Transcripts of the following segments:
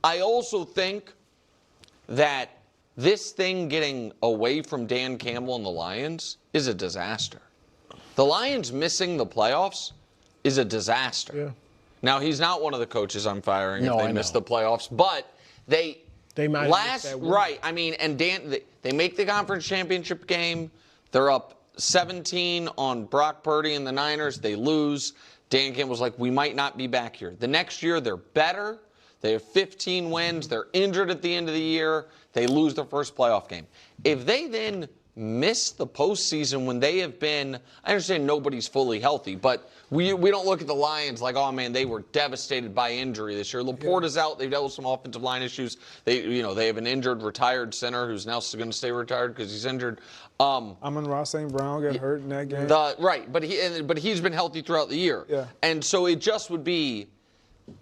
I also think that this thing getting away from Dan Campbell and the Lions is a disaster. The Lions missing the playoffs is a disaster. Yeah. Now, he's not one of the coaches I'm firing if No, they miss the playoffs, but they might last have missed that right. I mean, and they make the conference championship game. They're up 17 on Brock Purdy and the Niners. They lose. Dan Campbell's like, we might not be back here. The next year, they're better. They have 15 wins. They're injured at the end of the year. They lose their first playoff game. If they then miss the postseason when they have been, I understand nobody's fully healthy, but we don't look at the Lions like, oh man, they were devastated by injury this year. Laporta's out. They've dealt with some offensive line issues. They have an injured retired center who's now going to stay retired because he's injured. Amon-Ra St. Brown got hurt in that game. Right, but he's been healthy throughout the year. Yeah. And so it just would be,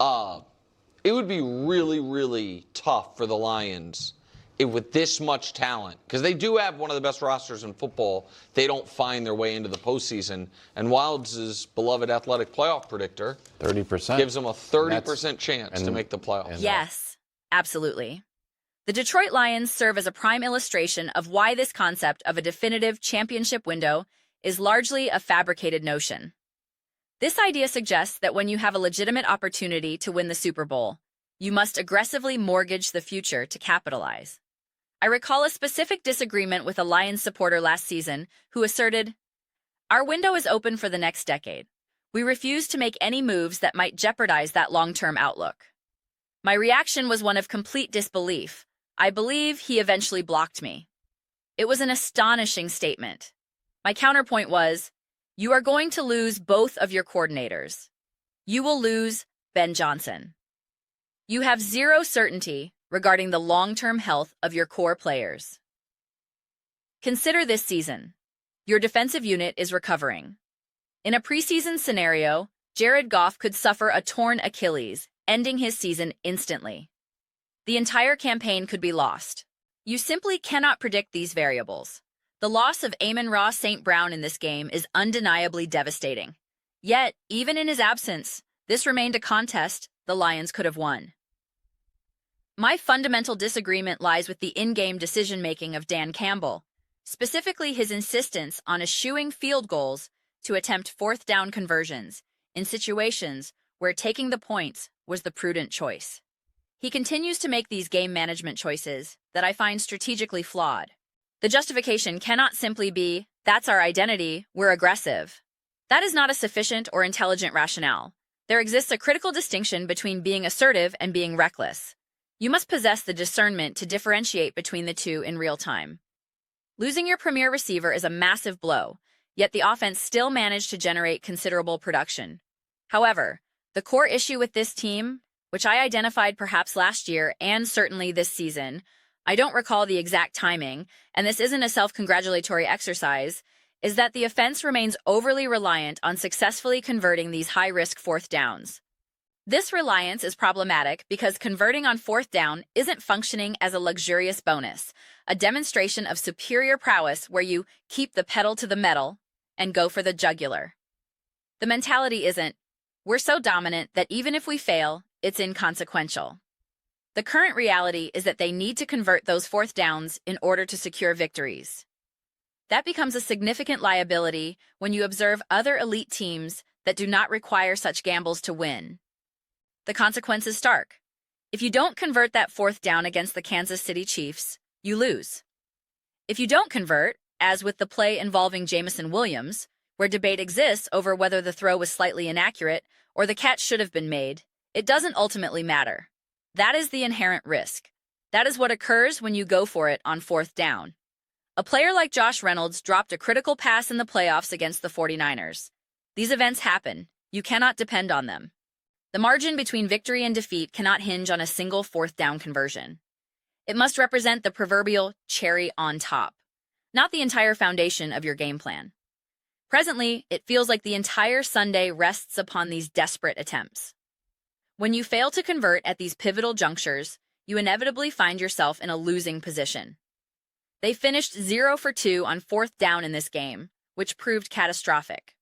it would be really, really tough for the Lions with this much talent, because they do have one of the best rosters in football. They don't find their way into the postseason. And Wilds' beloved athletic playoff predictor 30% gives them a 30% chance to make the playoffs. Yes, absolutely. The Detroit Lions serve as a prime illustration of why this concept of a definitive championship window is largely a fabricated notion. This idea suggests that when you have a legitimate opportunity to win the Super Bowl, you must aggressively mortgage the future to capitalize. I recall a specific disagreement with a Lions supporter last season who asserted, "Our window is open for the next decade. We refuse to make any moves that might jeopardize that long-term outlook." My reaction was one of complete disbelief. I believe he eventually blocked me. It was an astonishing statement. My counterpoint was, you are going to lose both of your coordinators. You will lose Ben Johnson. You have zero certainty regarding the long-term health of your core players. Consider this season. Your defensive unit is recovering. In a preseason scenario, Jared Goff could suffer a torn Achilles, ending his season instantly. The entire campaign could be lost. You simply cannot predict these variables. The loss of Amon-Ra St. Brown in this game is undeniably devastating. Yet, even in his absence, this remained a contest the Lions could have won. My fundamental disagreement lies with the in-game decision-making of Dan Campbell, specifically his insistence on eschewing field goals to attempt fourth down conversions in situations where taking the points was the prudent choice. He continues to make these game management choices that I find strategically flawed. The justification cannot simply be, that's our identity, we're aggressive. That is not a sufficient or intelligent rationale. There exists a critical distinction between being assertive and being reckless. You must possess the discernment to differentiate between the two in real time. Losing your premier receiver is a massive blow, yet the offense still managed to generate considerable production. However, the core issue with this team, which I identified perhaps last year and certainly this season, I don't recall the exact timing, and this isn't a self-congratulatory exercise, is that the offense remains overly reliant on successfully converting these high-risk fourth downs. This reliance is problematic because converting on fourth down isn't functioning as a luxurious bonus, a demonstration of superior prowess where you keep the pedal to the metal and go for the jugular. The mentality isn't, we're so dominant that even if we fail, it's inconsequential. The current reality is that they need to convert those fourth downs in order to secure victories. That becomes a significant liability when you observe other elite teams that do not require such gambles to win. The consequence is stark. If you don't convert that fourth down against the Kansas City Chiefs, you lose. If you don't convert, as with the play involving Jameson Williams, where debate exists over whether the throw was slightly inaccurate or the catch should have been made, it doesn't ultimately matter. That is the inherent risk. That is what occurs when you go for it on fourth down. A player like Josh Reynolds dropped a critical pass in the playoffs against the 49ers. These events happen. You cannot depend on them. The margin between victory and defeat cannot hinge on a single fourth down conversion. It must represent the proverbial cherry on top, not the entire foundation of your game plan. Presently, it feels like the entire Sunday rests upon these desperate attempts. When you fail to convert at these pivotal junctures, you inevitably find yourself in a losing position. They finished 0 for 2 on fourth down in this game, which proved catastrophic.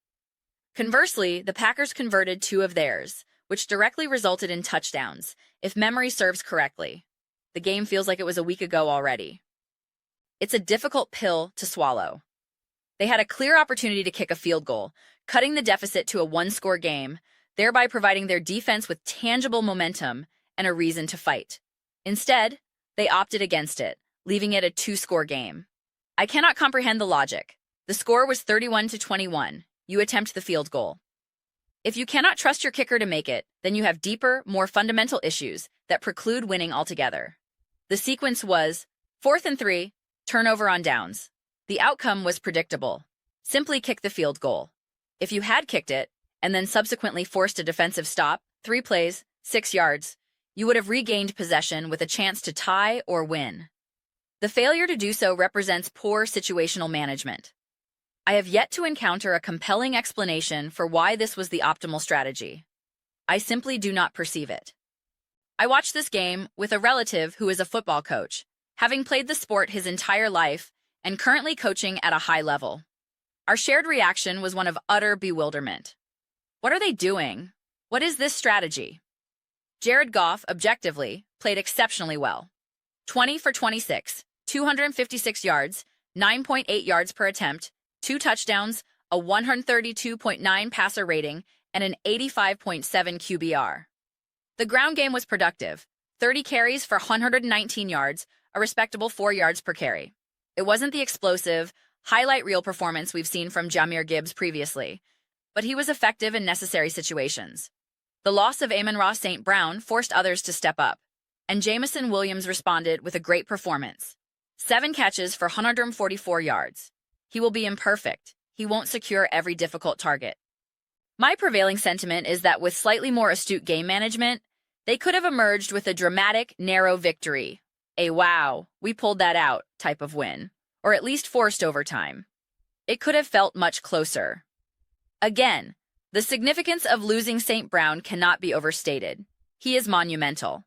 Conversely, the Packers converted 2 of theirs, which directly resulted in touchdowns, if memory serves correctly. The game feels like it was a week ago already. It's a difficult pill to swallow. They had a clear opportunity to kick a field goal, cutting the deficit to a one-score game, thereby providing their defense with tangible momentum and a reason to fight. Instead, they opted against it, leaving it a two-score game. I cannot comprehend the logic. The score was 31-21. You attempt the field goal. If you cannot trust your kicker to make it, then you have deeper, more fundamental issues that preclude winning altogether. The sequence was 4th and 3, turnover on downs. The outcome was predictable. Simply kick the field goal. If you had kicked it, and then subsequently forced a defensive stop, 3 plays, 6 yards, you would have regained possession with a chance to tie or win. The failure to do so represents poor situational management. I have yet to encounter a compelling explanation for why this was the optimal strategy. I simply do not perceive it. I watched this game with a relative who is a football coach, having played the sport his entire life and currently coaching at a high level. Our shared reaction was one of utter bewilderment. What are they doing? What is this strategy? Jared Goff, objectively, played exceptionally well. 20 for 26, 256 yards, 9.8 yards per attempt, 2 touchdowns, a 132.9 passer rating, and an 85.7 QBR. The ground game was productive, 30 carries for 119 yards, a respectable 4 yards per carry. It wasn't the explosive, highlight reel performance we've seen from Jahmyr Gibbs previously, but he was effective in necessary situations. The loss of Amon-Ra St. Brown forced others to step up, and Jameson Williams responded with a great performance. 7 catches for 144 yards. He will be imperfect. He won't secure every difficult target. My prevailing sentiment is that with slightly more astute game management, they could have emerged with a dramatic, narrow victory. A wow, we pulled that out type of win, or at least forced overtime. It could have felt much closer. Again, the significance of losing St. Brown cannot be overstated. He is monumental.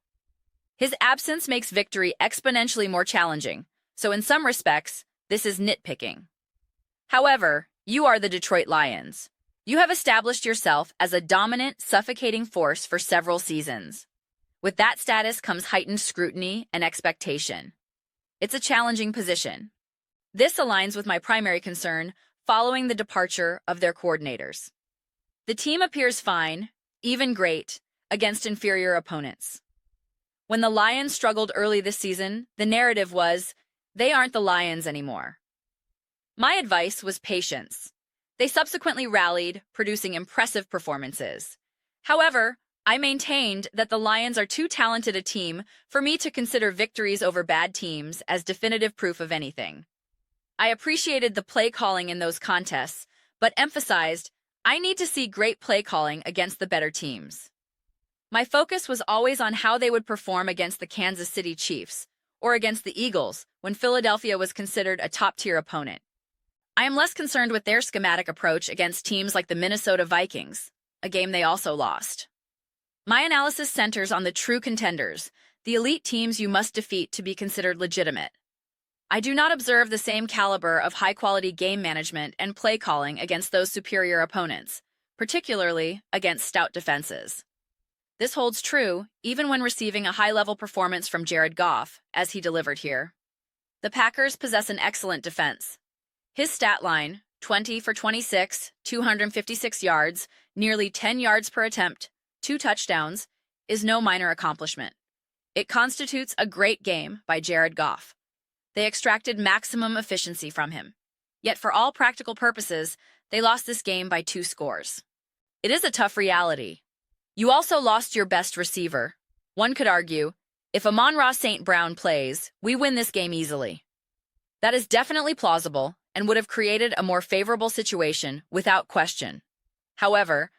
His absence makes victory exponentially more challenging, so in some respects, this is nitpicking. However, you are the Detroit Lions. You have established yourself as a dominant, suffocating force for several seasons. With that status comes heightened scrutiny and expectation. It's a challenging position. This aligns with my primary concern following the departure of their coordinators. The team appears fine, even great, against inferior opponents. When the Lions struggled early this season, the narrative was, they aren't the Lions anymore. My advice was patience. They subsequently rallied, producing impressive performances. However, I maintained that the Lions are too talented a team for me to consider victories over bad teams as definitive proof of anything. I appreciated the play calling in those contests, but emphasized, I need to see great play calling against the better teams. My focus was always on how they would perform against the Kansas City Chiefs, or against the Eagles when Philadelphia was considered a top-tier opponent. I am less concerned with their schematic approach against teams like the Minnesota Vikings, a game they also lost. My analysis centers on the true contenders, the elite teams you must defeat to be considered legitimate. I do not observe the same caliber of high-quality game management and play calling against those superior opponents, particularly against stout defenses. This holds true even when receiving a high-level performance from Jared Goff, as he delivered here. The Packers possess an excellent defense. His stat line, 20 for 26, 256 yards, nearly 10 yards per attempt, 2 touchdowns, is no minor accomplishment. It constitutes a great game by Jared Goff. They extracted maximum efficiency from him. Yet for all practical purposes, they lost this game by 2 scores. It is a tough reality. You also lost your best receiver. One could argue, if Amon-Ra St. Brown plays, we win this game easily. That is definitely plausible and would have created a more favorable situation without question. However,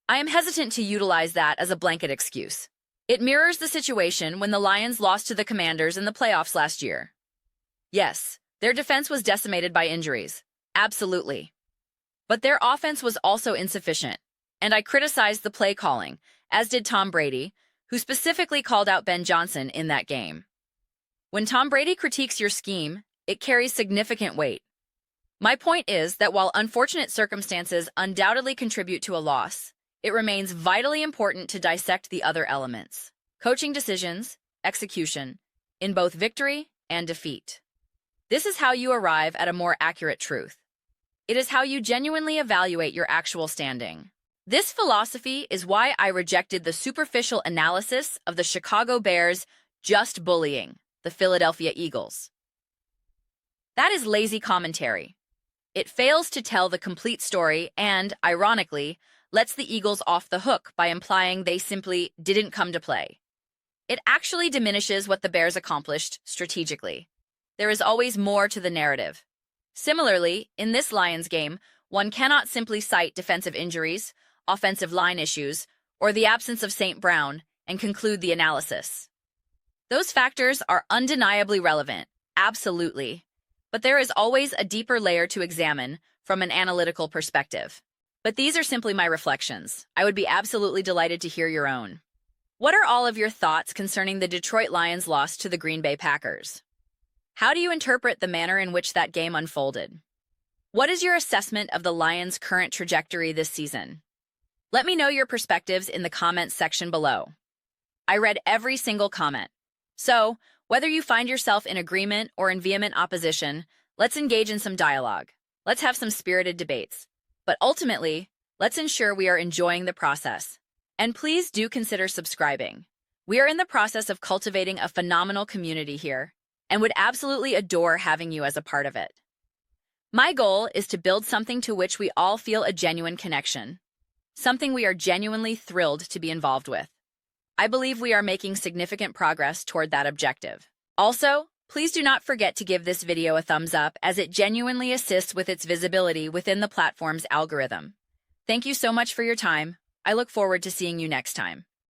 I am hesitant to utilize that as a blanket excuse. It mirrors the situation when the Lions lost to the Commanders in the playoffs last year. Yes, their defense was decimated by injuries. Absolutely. But their offense was also insufficient, and I criticized the play calling, as did Tom Brady, who specifically called out Ben Johnson in that game. When Tom Brady critiques your scheme, it carries significant weight. My point is that while unfortunate circumstances undoubtedly contribute to a loss, it remains vitally important to dissect the other elements: coaching decisions, execution, in both victory and defeat. This is how you arrive at a more accurate truth. It is how you genuinely evaluate your actual standing. This philosophy is why I rejected the superficial analysis of the Chicago Bears just bullying the Philadelphia Eagles. That is lazy commentary. It fails to tell the complete story and, ironically, lets the Eagles off the hook by implying they simply didn't come to play. It actually diminishes what the Bears accomplished strategically. There is always more to the narrative. Similarly, in this Lions game, one cannot simply cite defensive injuries, offensive line issues, or the absence of St. Brown and conclude the analysis. Those factors are undeniably relevant, absolutely, but there is always a deeper layer to examine from an analytical perspective. But these are simply my reflections. I would be absolutely delighted to hear your own. What are all of your thoughts concerning the Detroit Lions' loss to the Green Bay Packers? How do you interpret the manner in which that game unfolded? What is your assessment of the Lions' current trajectory this season? Let me know your perspectives in the comments section below. I read every single comment. So, whether you find yourself in agreement or in vehement opposition, let's engage in some dialogue. Let's have some spirited debates. But ultimately, let's ensure we are enjoying the process. And please do consider subscribing. We are in the process of cultivating a phenomenal community here, and would absolutely adore having you as a part of it. My goal is to build something to which we all feel a genuine connection, something we are genuinely thrilled to be involved with. I believe we are making significant progress toward that objective. Also, please do not forget to give this video a thumbs up, as it genuinely assists with its visibility within the platform's algorithm. Thank you so much for your time. I look forward to seeing you next time.